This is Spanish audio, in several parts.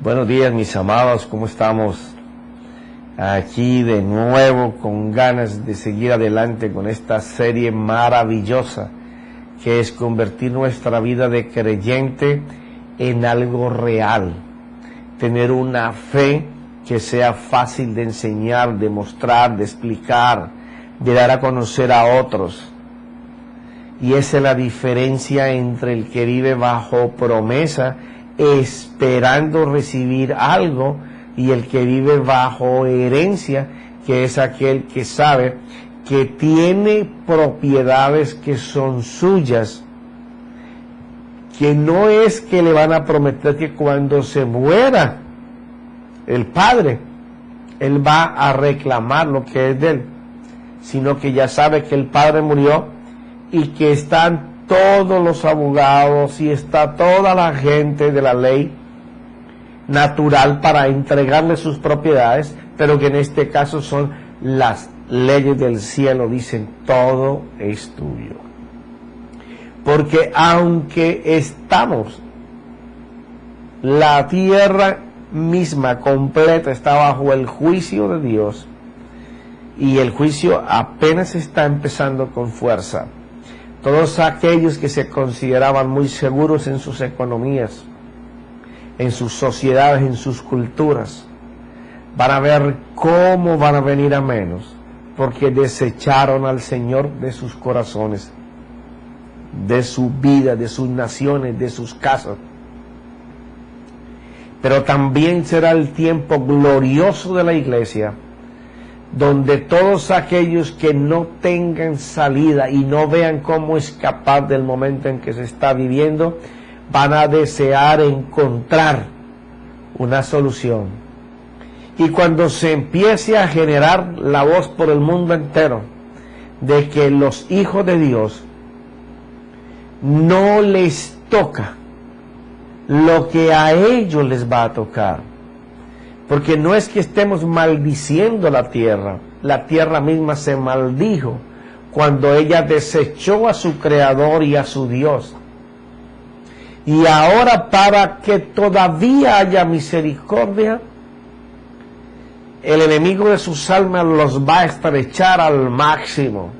Buenos días, mis amados, ¿cómo estamos? Aquí de nuevo con ganas de seguir adelante con esta serie maravillosa que es convertir nuestra vida de creyente en algo real, tener una fe que sea fácil de enseñar, de mostrar, de explicar, de dar a conocer a otros. Y esa es la diferencia entre el que vive bajo promesa, esperando recibir algo, y el que vive bajo herencia, que es aquel que sabe que tiene propiedades que son suyas, que no es que le van a prometer que cuando se muera el padre, él va a reclamar lo que es de él, sino que ya sabe que el padre murió y que están todos los abogados y está toda la gente de la ley natural para entregarle sus propiedades, pero que en este caso son las leyes del cielo, dicen todo es tuyo. Porque aunque estamos, la tierra misma completa está bajo el juicio de Dios, y el juicio apenas está empezando con fuerza. Todos aquellos que se consideraban muy seguros en sus economías, en sus sociedades, en sus culturas, van a ver cómo van a venir a menos, porque desecharon al Señor de sus corazones, de su vida, de sus naciones, de sus casas. Pero también será el tiempo glorioso de la iglesia, donde todos aquellos que no tengan salida y no vean cómo escapar del momento en que se está viviendo, van a desear encontrar una solución. Y cuando se empiece a generar la voz por el mundo entero de que los hijos de Dios no les toca lo que a ellos les va a tocar, porque no es que estemos maldiciendo la tierra misma se maldijo cuando ella desechó a su creador y a su Dios. Y ahora, para que todavía haya misericordia, el enemigo de sus almas los va a estrechar al máximo.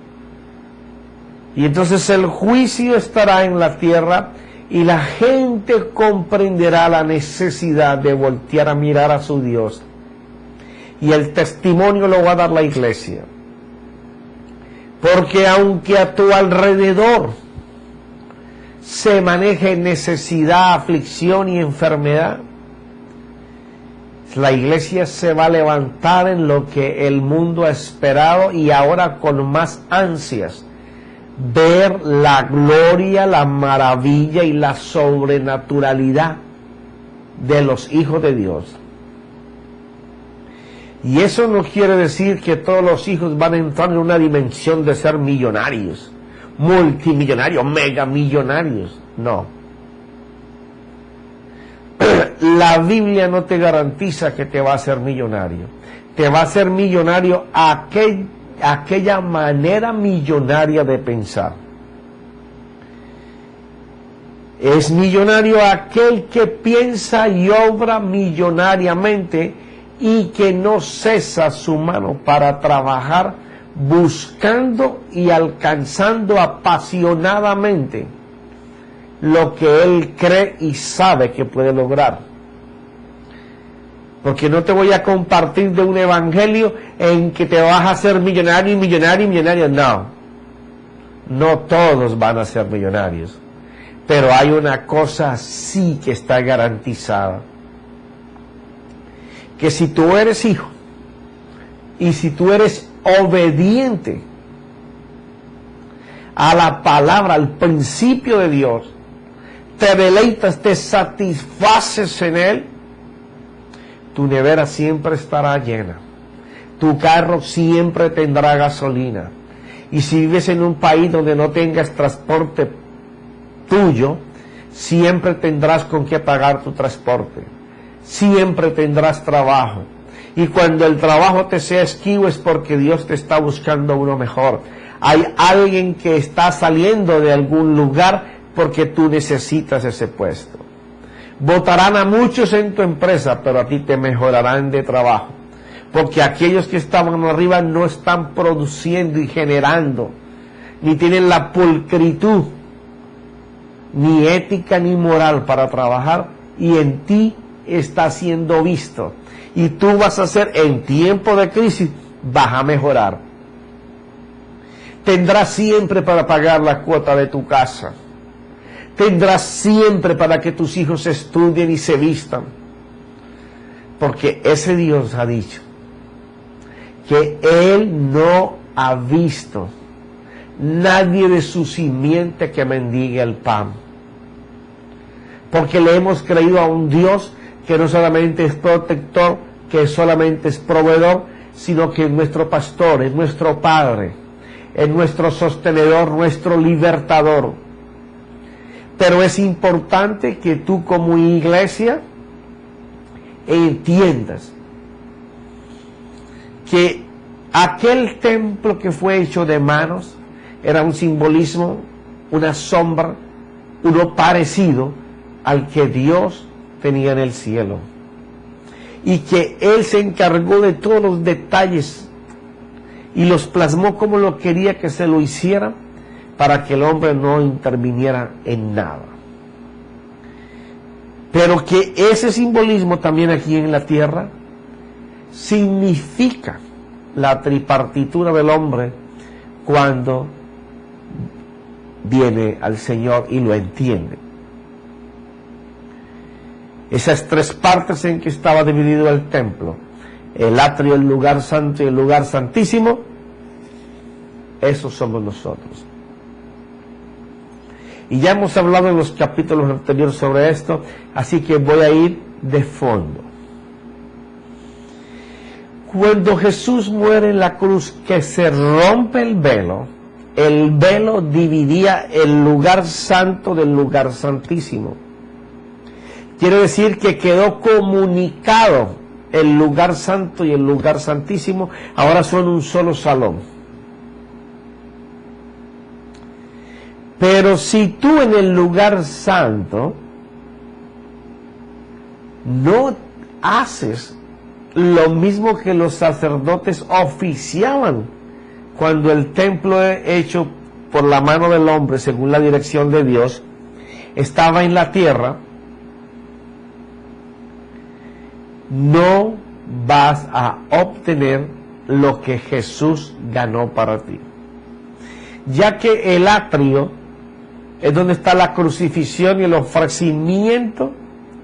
Y entonces el juicio estará en la tierra y la gente comprenderá la necesidad de voltear a mirar a su Dios. Y el testimonio lo va a dar la iglesia. Porque aunque a tu alrededor se maneje necesidad, aflicción y enfermedad, la iglesia se va a levantar en lo que el mundo ha esperado y ahora con más ansias, ver la gloria, la maravilla y la sobrenaturalidad de los hijos de Dios. Y eso no quiere decir que todos los hijos van a entrar en una dimensión de ser millonarios, multimillonarios, megamillonarios. No. La Biblia no te garantiza que te va a hacer millonario. Te va a hacer millonario aquella manera millonaria de pensar. Es millonario aquel que piensa y obra millonariamente y que no cesa su mano para trabajar buscando y alcanzando apasionadamente lo que él cree y sabe que puede lograr. Porque no te voy a compartir de un evangelio en que te vas a hacer millonario, millonario, millonario. No, no todos van a ser millonarios, pero hay una cosa sí que está garantizada, que si tú eres hijo y si tú eres obediente a la palabra, al principio de Dios, te deleitas, te satisfaces en él, tu nevera siempre estará llena, tu carro siempre tendrá gasolina, y si vives en un país donde no tengas transporte tuyo, siempre tendrás con qué pagar tu transporte, siempre tendrás trabajo, y cuando el trabajo te sea esquivo es porque Dios te está buscando uno mejor. Hay alguien que está saliendo de algún lugar porque tú necesitas ese puesto. Botarán a muchos en tu empresa, pero a ti te mejorarán de trabajo. Porque aquellos que estaban arriba no están produciendo y generando, ni tienen la pulcritud, ni ética ni moral para trabajar, y en ti está siendo visto. Y tú vas a ser, en tiempo de crisis, vas a mejorar. Tendrás siempre para pagar la cuota de tu casa. Tendrás siempre para que tus hijos estudien y se vistan. Porque ese Dios ha dicho que Él no ha visto nadie de su simiente que mendigue el pan. Porque le hemos creído a un Dios que no solamente es protector, que solamente es proveedor, sino que es nuestro pastor, es nuestro Padre, es nuestro sostenedor, nuestro libertador. Pero es importante que tú como iglesia entiendas que aquel templo que fue hecho de manos era un simbolismo, una sombra, uno parecido al que Dios tenía en el cielo, y que Él se encargó de todos los detalles y los plasmó como lo quería que se lo hiciera, para que el hombre no interviniera en nada. Pero que ese simbolismo también aquí en la tierra significa la tripartitura del hombre cuando viene al Señor y lo entiende. Esas tres partes en que estaba dividido el templo, el atrio, el lugar santo y el lugar santísimo, esos somos nosotros. Y ya hemos hablado en los capítulos anteriores sobre esto, así que voy a ir de fondo. Cuando Jesús muere en la cruz, que se rompe el velo dividía el lugar santo del lugar santísimo. Quiere decir que quedó comunicado el lugar santo y el lugar santísimo, ahora son un solo salón. Pero si tú en el lugar santo no haces lo mismo que los sacerdotes oficiaban cuando el templo hecho por la mano del hombre, según la dirección de Dios, estaba en la tierra, no vas a obtener lo que Jesús ganó para ti. Ya que el atrio es donde está la crucifixión y el ofrecimiento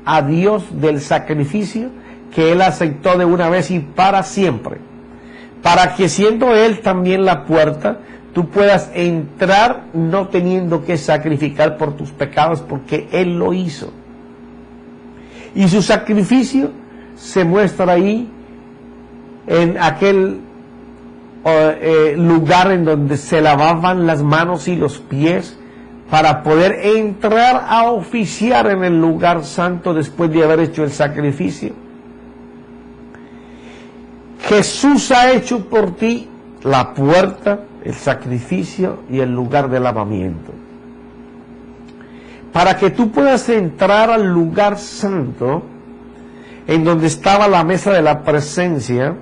a Dios del sacrificio que Él aceptó de una vez y para siempre, para que siendo Él también la puerta, tú puedas entrar no teniendo que sacrificar por tus pecados, porque Él lo hizo. Y su sacrificio se muestra ahí en aquel lugar en donde se lavaban las manos y los pies para poder entrar a oficiar en el lugar santo después de haber hecho el sacrificio. Jesús ha hecho por ti la puerta, el sacrificio y el lugar de lavamiento. Para que tú puedas entrar al lugar santo, en donde estaba la mesa de la presencia,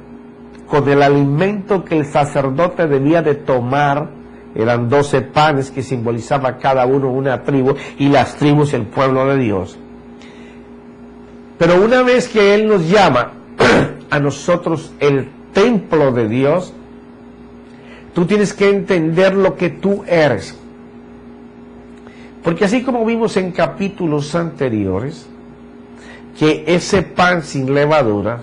con el alimento que el sacerdote debía de tomar, eran 12 panes que simbolizaba cada uno una tribu, y las tribus el pueblo de Dios. Pero una vez que Él nos llama a nosotros el templo de Dios, tú tienes que entender lo que tú eres. Porque así como vimos en capítulos anteriores, que ese pan sin levadura,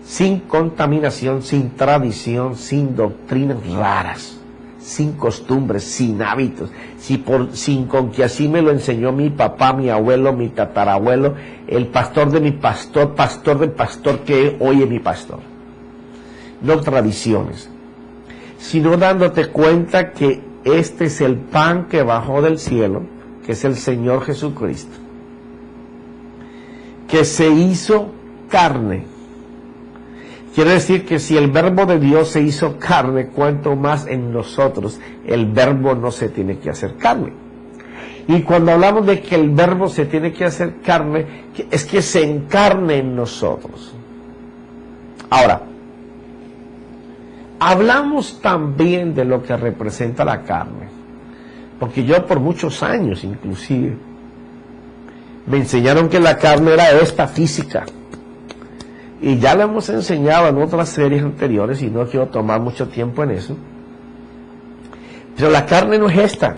sin contaminación, sin tradición, sin doctrinas raras, sin costumbres, sin hábitos, sin con que así me lo enseñó mi papá, mi abuelo, mi tatarabuelo, el pastor de mi pastor, pastor del pastor que oye mi pastor. No tradiciones, sino dándote cuenta que este es el pan que bajó del cielo, que es el Señor Jesucristo, que se hizo carne. Quiere decir que si el verbo de Dios se hizo carne, cuanto más en nosotros el verbo no se tiene que hacer carne. Y cuando hablamos de que el verbo se tiene que hacer carne, es que se encarne en nosotros. Ahora, hablamos también de lo que representa la carne, porque yo por muchos años inclusive me enseñaron que la carne era esta física, y ya lo hemos enseñado en otras series anteriores y no quiero tomar mucho tiempo en eso, pero la carne no es esta.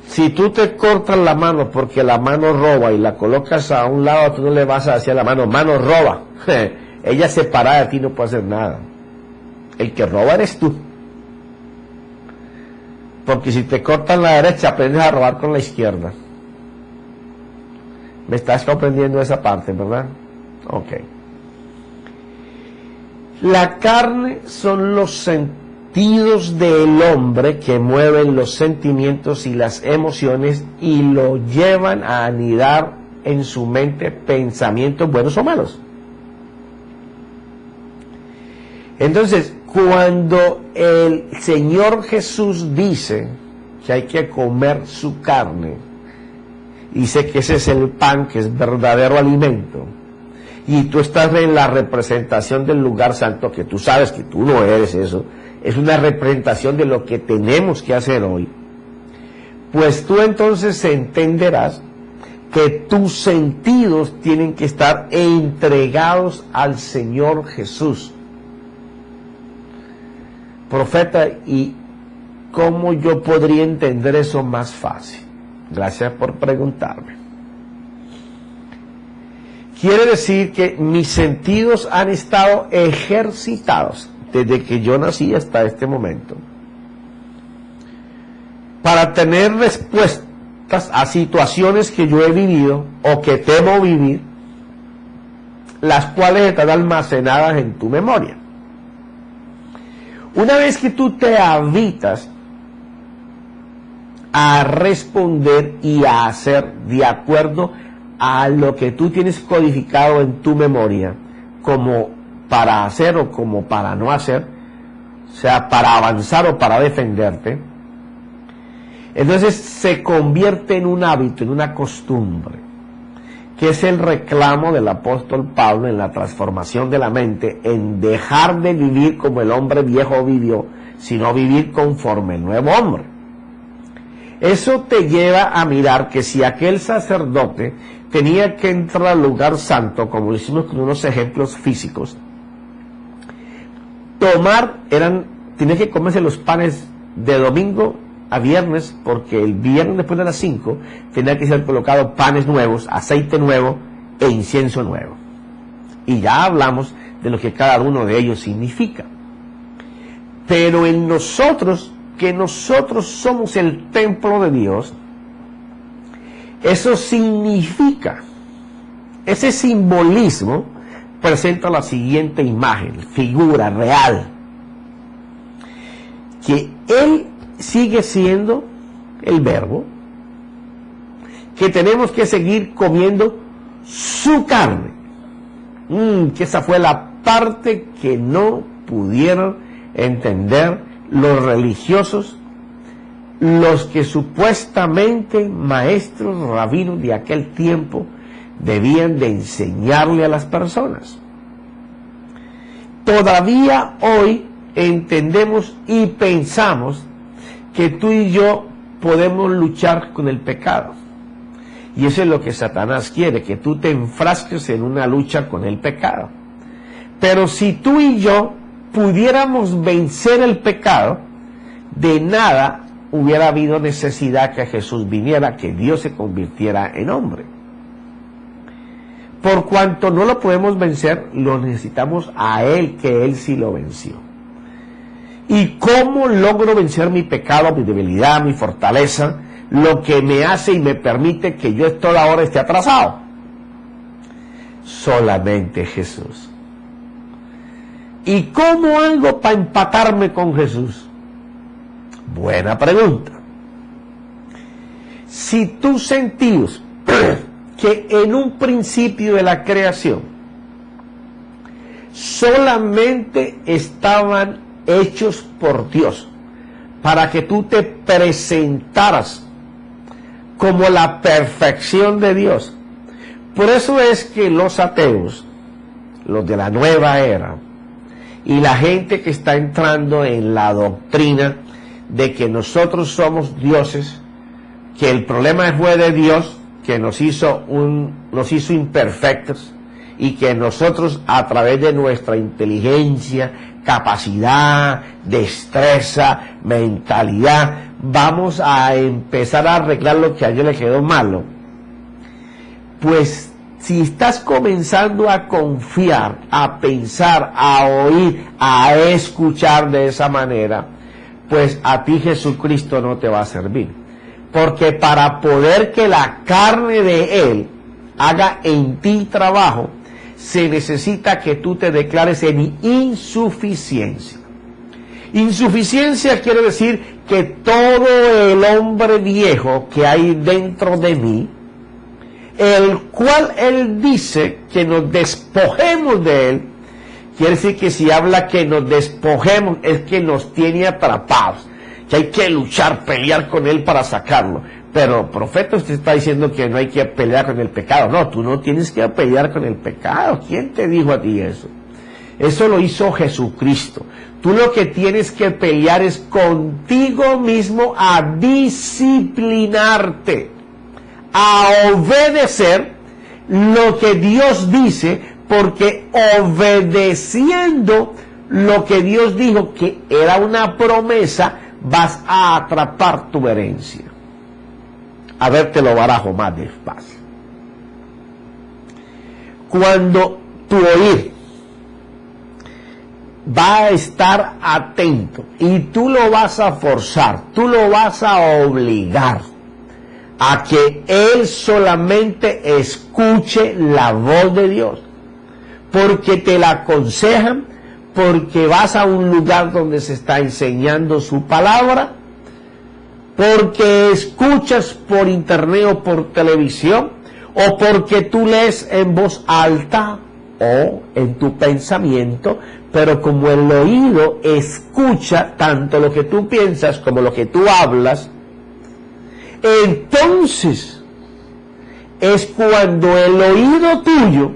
Si tú te cortas la mano porque la mano roba y la colocas a un lado, tú no le vas a decir a la mano roba. Ella separada de ti no puede hacer nada. El que roba eres tú. Porque si te cortan la derecha, aprendes a robar con la izquierda. ¿Me estás comprendiendo esa parte, verdad? Ok. La carne son los sentidos del hombre que mueven los sentimientos y las emociones y lo llevan a anidar en su mente pensamientos buenos o malos. Entonces, cuando el Señor Jesús dice que hay que comer su carne, dice que ese es el pan, que es verdadero alimento, y tú estás en la representación del lugar santo, que tú sabes que tú no eres eso, es una representación de lo que tenemos que hacer hoy, pues tú entonces entenderás que tus sentidos tienen que estar entregados al Señor Jesús. Profeta, ¿y cómo yo podría entender eso más fácil? Gracias por preguntarme. Quiere decir que mis sentidos han estado ejercitados desde que yo nací hasta este momento para tener respuestas a situaciones que yo he vivido o que temo vivir, las cuales están almacenadas en tu memoria. Una vez que tú te habitas a responder y a hacer de acuerdo a lo que tú tienes codificado en tu memoria, como para hacer o como para no hacer, o sea, para avanzar o para defenderte, entonces se convierte en un hábito, en una costumbre, que es el reclamo del apóstol Pablo en la transformación de la mente, en dejar de vivir como el hombre viejo vivió, sino vivir conforme el nuevo hombre. Eso te lleva a mirar que si aquel sacerdote tenía que entrar al lugar santo, como lo hicimos con unos ejemplos físicos, tenía que comerse los panes de domingo a viernes, porque el viernes después de las 5 tenía que ser colocado panes nuevos, aceite nuevo e incienso nuevo. Y ya hablamos de lo que cada uno de ellos significa. Pero en nosotros, que nosotros somos el templo de Dios, eso significa, ese simbolismo presenta la siguiente imagen, figura real, que Él sigue siendo el verbo, que tenemos que seguir comiendo su carne, que esa fue la parte que no pudieron entender los religiosos, los que supuestamente maestros rabinos de aquel tiempo debían de enseñarle a las personas. Todavía hoy entendemos y pensamos que tú y yo podemos luchar con el pecado. Y eso es lo que Satanás quiere, que tú te enfrasques en una lucha con el pecado. Pero si tú y yo pudiéramos vencer el pecado, de nada hubiera habido necesidad que Jesús viniera, que Dios se convirtiera en hombre. Por cuanto no lo podemos vencer, lo necesitamos a Él, que Él sí lo venció. ¿Y cómo logro vencer mi pecado, mi debilidad, mi fortaleza, lo que me hace y me permite que yo toda hora esté atrasado? Solamente Jesús. ¿Y cómo hago para empatarme con Jesús? Buena pregunta. Si tus sentidos, que en un principio de la creación solamente estaban hechos por Dios para que tú te presentaras como la perfección de Dios. Por eso es que los ateos, los de la nueva era, y la gente que está entrando en la doctrina de que nosotros somos dioses, que el problema fue de Dios, que nos hizo imperfectos, y que nosotros a través de nuestra inteligencia, capacidad, destreza, mentalidad, vamos a empezar a arreglar lo que a ellos le quedó malo. Pues si estás comenzando a confiar, a pensar, a oír, a escuchar de esa manera, pues a ti Jesucristo no te va a servir. Porque para poder que la carne de Él haga en ti trabajo, se necesita que tú te declares en insuficiencia. Insuficiencia quiere decir que todo el hombre viejo que hay dentro de mí, el cual Él dice que nos despojemos de él, quiere decir que si habla que nos despojemos es que nos tiene atrapados, que hay que luchar, pelear con él para sacarlo. Pero, profeta, usted está diciendo que no hay que pelear con el pecado. No, tú no tienes que pelear con el pecado. ¿Quién te dijo a ti eso? Eso lo hizo Jesucristo. Tú lo que tienes que pelear es contigo mismo, a disciplinarte, a obedecer lo que Dios dice, porque obedeciendo lo que Dios dijo que era una promesa, vas a atrapar tu herencia. A ver, te lo barajo más despacio. Cuando tu oír va a estar atento y tú lo vas a forzar, tú lo vas a obligar a que él solamente escuche la voz de Dios, porque te la aconsejan, porque vas a un lugar donde se está enseñando su palabra, porque escuchas por internet o por televisión, o porque tú lees en voz alta o en tu pensamiento, pero como el oído escucha tanto lo que tú piensas como lo que tú hablas, entonces es cuando el oído tuyo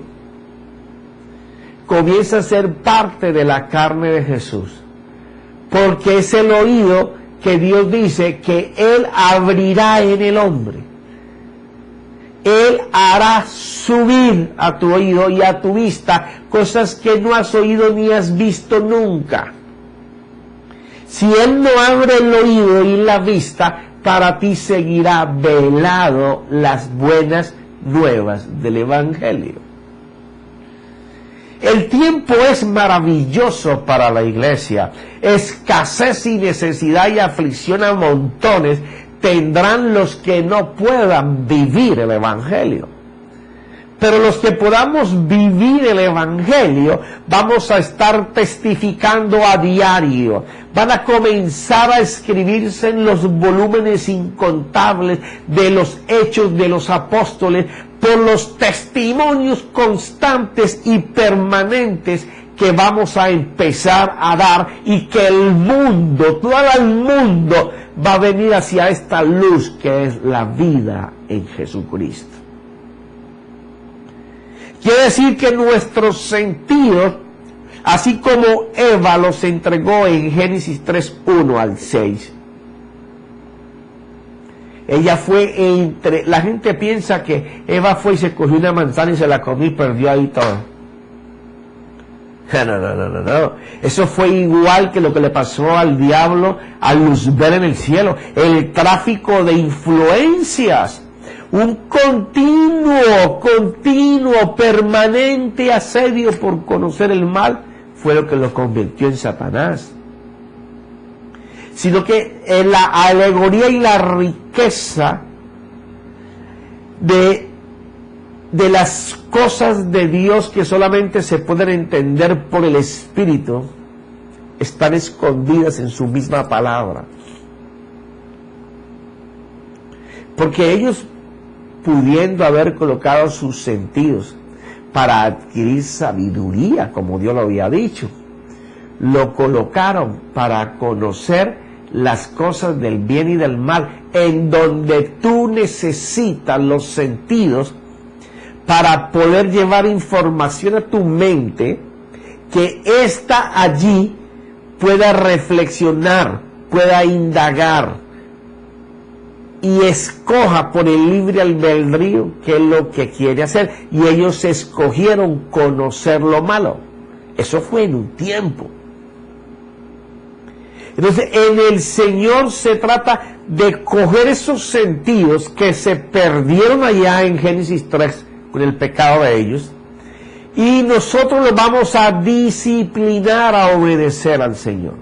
comienza a ser parte de la carne de Jesús, porque es el oído que Dios dice que Él abrirá en el hombre. Él hará subir a tu oído y a tu vista cosas que no has oído ni has visto nunca. Si Él no abre el oído y la vista, para ti seguirá velado las buenas nuevas del Evangelio. El tiempo es maravilloso para la iglesia. Escasez y necesidad y aflicción a montones tendrán los que no puedan vivir el Evangelio. Pero los que podamos vivir el Evangelio, vamos a estar testificando a diario. Van a comenzar a escribirse en los volúmenes incontables de los hechos de los apóstoles, por los testimonios constantes y permanentes que vamos a empezar a dar, y que el mundo, todo el mundo, va a venir hacia esta luz que es la vida en Jesucristo. Quiere decir que nuestros sentidos, así como Eva los entregó en Génesis 3:1 al 6, ella fue la gente piensa que Eva fue y se cogió una manzana y se la comió y perdió ahí todo. No. Eso fue igual que lo que le pasó al diablo al Luzbel en el cielo. El tráfico de influencias. Un continuo, permanente asedio por conocer el mal fue lo que lo convirtió en Satanás. Sino que en la alegoría y la riqueza de las cosas de Dios que solamente se pueden entender por el Espíritu, están escondidas en su misma palabra. Porque ellos, pudiendo haber colocado sus sentidos para adquirir sabiduría, como Dios lo había dicho, lo colocaron para conocer las cosas del bien y del mal, en donde tú necesitas los sentidos para poder llevar información a tu mente, que ésta allí pueda reflexionar, pueda indagar y escoja por el libre albedrío qué es lo que quiere hacer. Y ellos escogieron conocer lo malo. Eso fue en un tiempo. Entonces, en el Señor se trata de coger esos sentidos que se perdieron allá en Génesis 3 con el pecado de ellos, y nosotros los vamos a disciplinar a obedecer al Señor.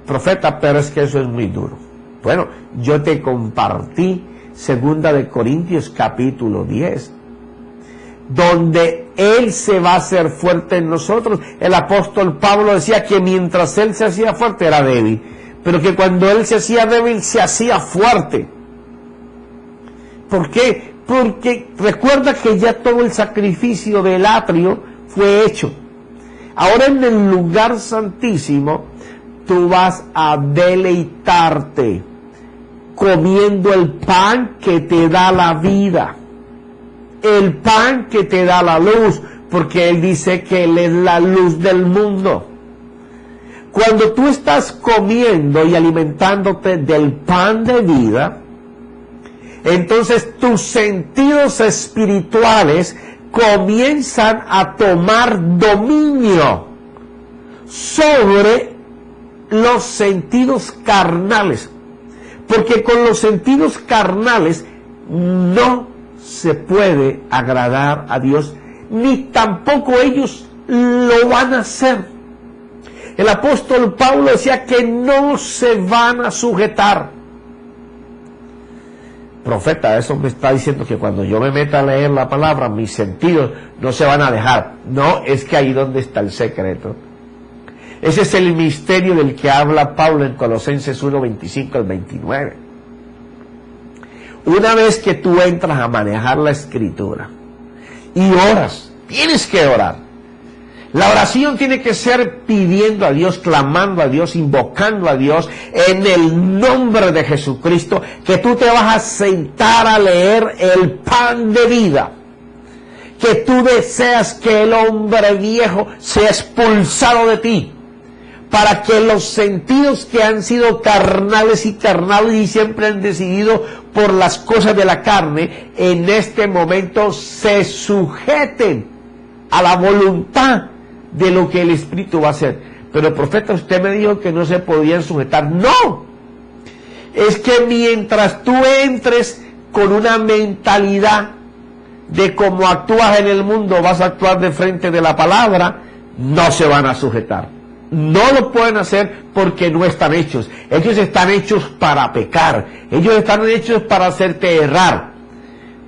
Profeta, pero es que eso es muy duro. Bueno, yo te compartí 2 de Corintios capítulo 10, donde Él se va a hacer fuerte en nosotros. El apóstol Pablo decía que mientras Él se hacía fuerte era débil, pero que cuando Él se hacía débil se hacía fuerte. ¿Por qué? Porque recuerda que ya todo el sacrificio del atrio fue hecho. Ahora en el lugar santísimo tú vas a deleitarte comiendo el pan que te da la vida, el pan que te da la luz, porque Él dice que Él es la luz del mundo. Cuando tú estás comiendo y alimentándote del pan de vida, entonces tus sentidos espirituales comienzan a tomar dominio sobre los sentidos carnales, porque con los sentidos carnales no se puede agradar a Dios, ni tampoco ellos lo van a hacer. El apóstol Pablo decía que no se van a sujetar. Profeta, eso me está diciendo que cuando yo me meta a leer la palabra, mis sentidos no se van a dejar. No, es que ahí donde está el secreto. Ese es el misterio del que habla Pablo en Colosenses 1, 25 al 29. Una vez que tú entras a manejar la escritura y oras, tienes que orar. La oración tiene que ser pidiendo a Dios, clamando a Dios, invocando a Dios en el nombre de Jesucristo, que tú te vas a sentar a leer el pan de vida, que tú deseas que el hombre viejo sea expulsado de ti, para que los sentidos que han sido carnales y siempre han decidido por las cosas de la carne, en este momento se sujeten a la voluntad de lo que el Espíritu va a hacer. Pero profeta, usted me dijo que no se podían sujetar. No, es que mientras tú entres con una mentalidad de cómo actúas en el mundo, vas a actuar de frente de la palabra, no se van a sujetar. No lo pueden hacer porque no están hechos. Ellos están hechos para pecar. Ellos están hechos para hacerte errar.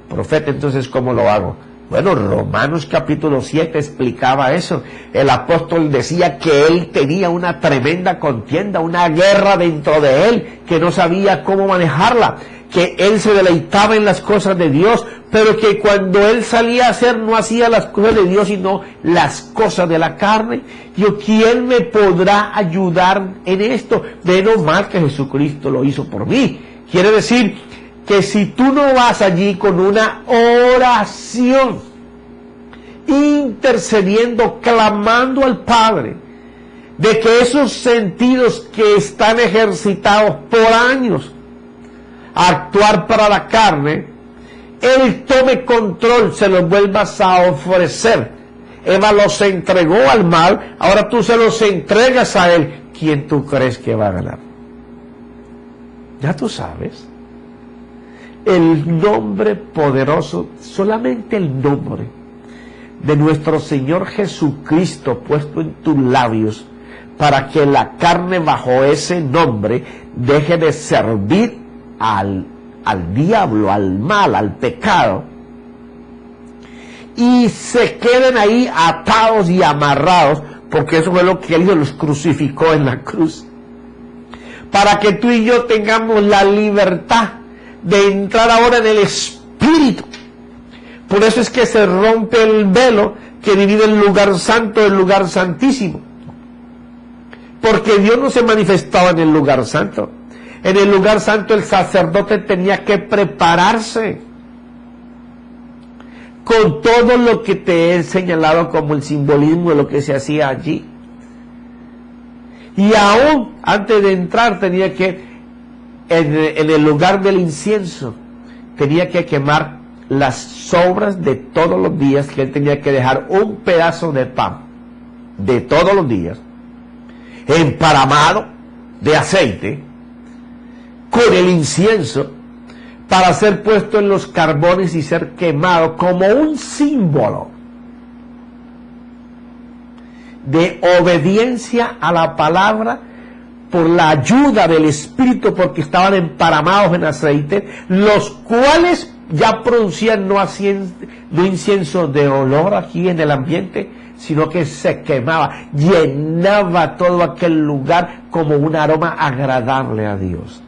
Profeta, entonces, ¿cómo lo hago? Bueno, Romanos capítulo 7 explicaba eso. El apóstol decía que él tenía una tremenda contienda, una guerra dentro de él, que no sabía cómo manejarla, que él se deleitaba en las cosas de Dios, pero que cuando él salía a hacer, no hacía las cosas de Dios, sino las cosas de la carne. Yo, ¿quién me podrá ayudar en esto? Menos mal que Jesucristo lo hizo por mí. Quiere decir que si tú no vas allí con una oración, intercediendo, clamando al Padre, de que esos sentidos que están ejercitados por años a actuar para la carne, Él tome control, se los vuelvas a ofrecer. Eva los entregó al mal, ahora tú se los entregas a Él. ¿Quién tú crees que va a ganar? Ya tú sabes. El nombre poderoso, solamente el nombre de nuestro Señor Jesucristo puesto en tus labios, para que la carne bajo ese nombre deje de servir al diablo, al mal, al pecado, y se queden ahí atados y amarrados, porque eso fue lo que Él los crucificó en la cruz, para que tú y yo tengamos la libertad de entrar ahora en el Espíritu. Por eso es que se rompe el velo que divide el lugar santo del lugar santísimo, porque Dios no se manifestaba en el lugar santo. En el lugar santo el sacerdote tenía que prepararse con todo lo que te he señalado como el simbolismo de lo que se hacía allí. Y aún antes de entrar tenía que, en el lugar del incienso, tenía que quemar las sobras de todos los días, que él tenía que dejar un pedazo de pan de todos los días, emparamado de aceite, con el incienso, para ser puesto en los carbones y ser quemado como un símbolo de obediencia a la palabra, por la ayuda del Espíritu, porque estaban emparamados en aceite, los cuales ya producían no incienso de olor aquí en el ambiente, sino que se quemaba, llenaba todo aquel lugar como un aroma agradable a Dios.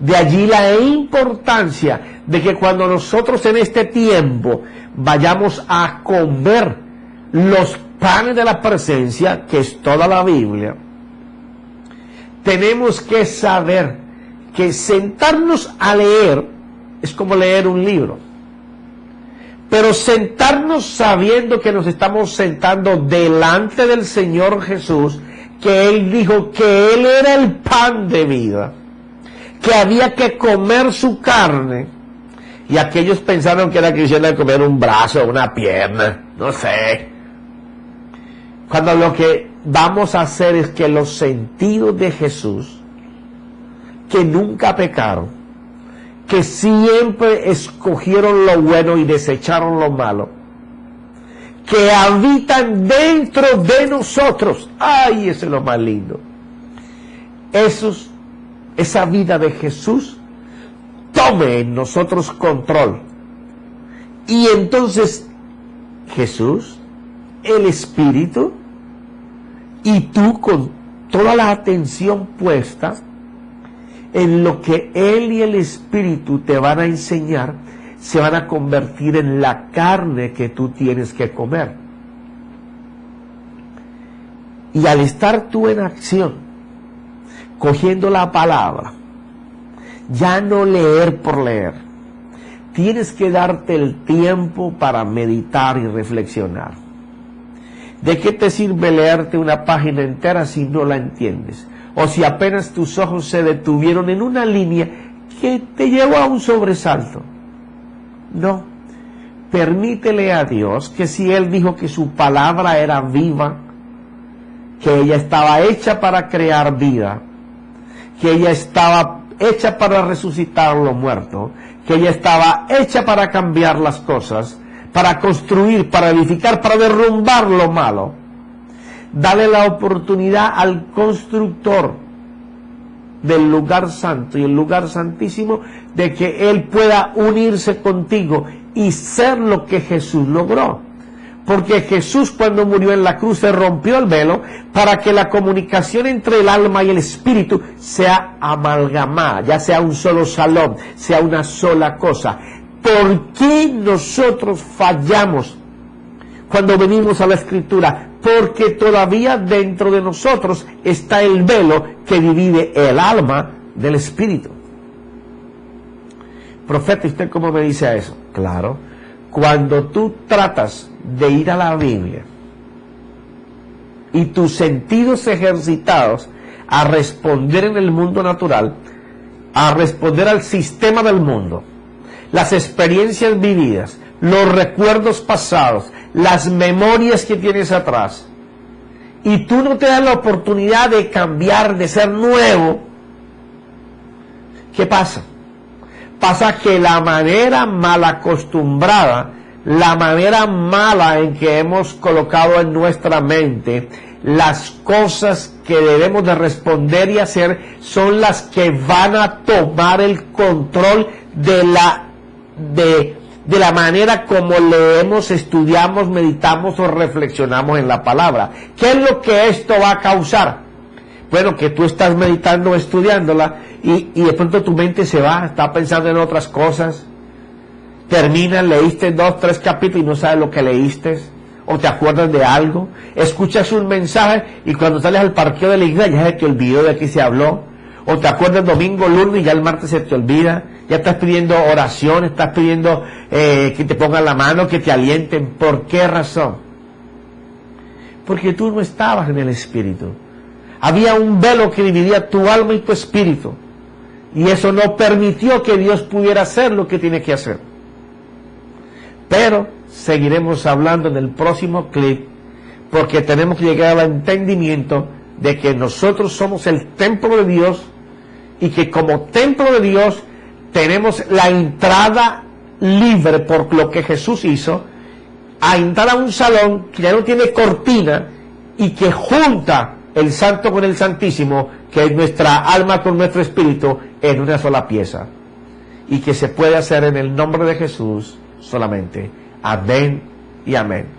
De allí la importancia de que cuando nosotros en este tiempo vayamos a comer los panes de la presencia, que es toda la Biblia, tenemos que saber que sentarnos a leer es como leer un libro. Pero sentarnos sabiendo que nos estamos sentando delante del Señor Jesús, que Él dijo que Él era el pan de vida, que había que comer su carne, y aquellos pensaron que era cristiano de comer un brazo, una pierna, no sé. Cuando lo que vamos a hacer es que los sentidos de Jesús, que nunca pecaron, que siempre escogieron lo bueno y desecharon lo malo, que habitan dentro de nosotros, ¡ay, eso es lo más lindo! Esa vida de Jesús tome en nosotros control. Y entonces Jesús, el Espíritu, y tú con toda la atención puesta en lo que Él y el Espíritu te van a enseñar, se van a convertir en la carne que tú tienes que comer. Y al estar tú en acción, cogiendo la palabra, ya no leer por leer, tienes que darte el tiempo para meditar y reflexionar. ¿De qué te sirve leerte una página entera si no la entiendes? O si apenas tus ojos se detuvieron en una línea que te llevó a un sobresalto. No, permítele a Dios que si Él dijo que su palabra era viva, que ella estaba hecha para crear vida, que ella estaba hecha para resucitar lo muerto, que ella estaba hecha para cambiar las cosas, para construir, para edificar, para derrumbar lo malo. Dale la oportunidad al constructor del lugar santo y el lugar santísimo de que Él pueda unirse contigo y ser lo que Jesús logró. Porque Jesús, cuando murió en la cruz, se rompió el velo para que la comunicación entre el alma y el espíritu sea amalgamada, ya sea un solo salón, sea una sola cosa. ¿Por qué nosotros fallamos cuando venimos a la Escritura? Porque todavía dentro de nosotros está el velo que divide el alma del espíritu. Profeta, ¿usted cómo me dice a eso? Claro, cuando tú tratas de ir a la Biblia y tus sentidos ejercitados a responder en el mundo natural, a responder al sistema del mundo, las experiencias vividas, los recuerdos pasados, las memorias que tienes atrás, y tú no te das la oportunidad de cambiar, de ser nuevo, ¿qué pasa? Pasa que la manera mal acostumbrada, la manera mala en que hemos colocado en nuestra mente las cosas que debemos de responder y hacer, son las que van a tomar el control de la manera como leemos, estudiamos, meditamos o reflexionamos en la palabra. ¿Qué es lo que esto va a causar? Bueno, que tú estás meditando, estudiándola, y de pronto tu mente se va, está pensando en otras cosas. Terminas, leíste 2, 3 capítulos y no sabes lo que leíste, o te acuerdas de algo, escuchas un mensaje y cuando sales al parqueo de la iglesia ya se te olvidó de qué se habló, o te acuerdas domingo, lunes y ya el martes se te olvida, ya estás pidiendo oración, estás pidiendo que te pongan la mano, que te alienten. ¿Por qué razón? Porque tú no estabas en el Espíritu. Había un velo que dividía tu alma y tu espíritu, y eso no permitió que Dios pudiera hacer lo que tiene que hacer. Pero seguiremos hablando en el próximo clip, porque tenemos que llegar al entendimiento de que nosotros somos el templo de Dios, y que como templo de Dios tenemos la entrada libre por lo que Jesús hizo, a entrar a un salón que ya no tiene cortina y que junta el santo con el santísimo, que es nuestra alma con nuestro espíritu, en una sola pieza, y que se puede hacer en el nombre de Jesús solamente. Amén y amén.